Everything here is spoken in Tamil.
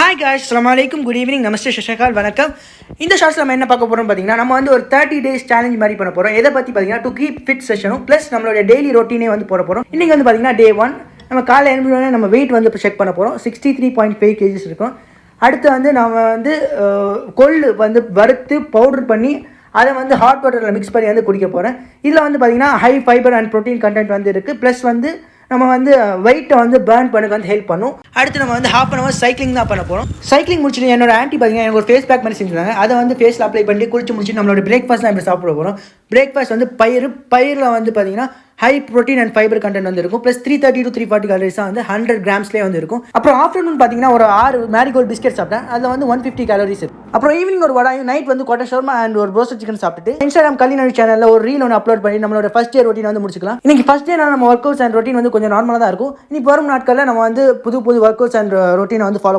ஹாய் காய்ஸ், அஸ்ஸலாமு அலைக்கும், குட் ஈவினிங், நமஸ்தே, சஷகால், வணக்கம். இந்த ஷார்ட்ஸ் நம்ம என்ன பார்க்க போகிறோம் பார்த்தீங்கன்னா, நம்ம வந்து ஒரு 30 days சேலஞ்ச் மாதிரி பண்ண போகிறோம். எதை பற்றி பார்த்தீங்கன்னா, டு கீப் ஃபிட் செஷனும் ப்ளஸ் நம்மளோட டெய்லி ரொட்டீனே வந்து போட போகிறோம். இன்றைக்கி வந்து பார்த்தீங்கன்னா Day 1 நம்ம காலையில் எழுந்தோடனே நம்ம வெயிட் வந்து இப்போ செக் பண்ண போகிறோம். 63.5 kgs இருக்கும். அடுத்து வந்து நம்ம வந்து கொள்ளு வந்து வறுத்து பவுடர் பண்ணி அதை வந்து ஹாட் வாட்டரில் மிக்ஸ் பண்ணி வந்து குடிக்க போகிறேன். இதில் வந்து பார்த்திங்கன்னா high fibre and protein content வந்து இருக்குது. ப்ளஸ் வந்து நம்ம வந்து வெயிட்டை வந்து பேர்ன் பண்ண வந்து ஹெல்ப் பண்ணும். அடுத்து நம்ம வந்து ½ hour சைக்கிளிங் தான் பண்ண போகிறோம். சைக்கிளிங் முடிச்சுட்டு என்னோட ஆன்ட்டி பார்த்தீங்கன்னா எனக்கு ஒரு ஃபேஸ் பேக் மாதிரி செஞ்சுருந்தாங்க. அதை வந்து ஃபேஸில் அப்ளை பண்ணி குளிச்சு முடிச்சுட்டு நம்மளோட பிரேக்ஃபாஸ்ட் தான் இப்படி சாப்பிட போகிறோம். பிரேக்ஃபாஸ்ட் வந்து பயிரில் வந்து பார்த்தீங்கன்னா high protein and fibre content வந்து இருக்கும். ப்ளஸ் 330 to 340 calories வந்து 100 grams வந்து இருக்கும். அப்புறம் ஆஃப்டர்நூன் பார்த்தீங்கன்னா ஒரு 6 மேரிகோல்ட் பிஸ்கெட் சாப்பிட்டேன். அதில் வந்து 150 calories இருக்கு. அப்புறம் ஈவினிங் ஒரு வடாயும், நைட் வந்து கோட்டை ஷவர்மா அண்ட் ஒரு ரோஸ்டட் சிக்கன் சாப்பிட்டுட்டு இன்ஸ்டாகிராம் கலிநடி சேனலில் ஒரு ரீல் ஒன்று அப்லோட் பண்ணி நம்மளோட ஃபர்ஸ்ட் டே ரொட்டீன் வந்து முடிச்சுக்கலாம். இன்னைக்கு ஃபர்ஸ்ட் டே நம்ம ஒர்க் அவுட்ஸ் அண்ட் ரொட்டீன் வந்து கொஞ்சம் நார்மலாக தான் இருக்கும். இன்னைக்கு வரும் நாட்களில் நம்ம வந்து புது ஒர்க் அவுட்ஸ் அண்ட் ரொட்டீனை வந்து ஃபாலோ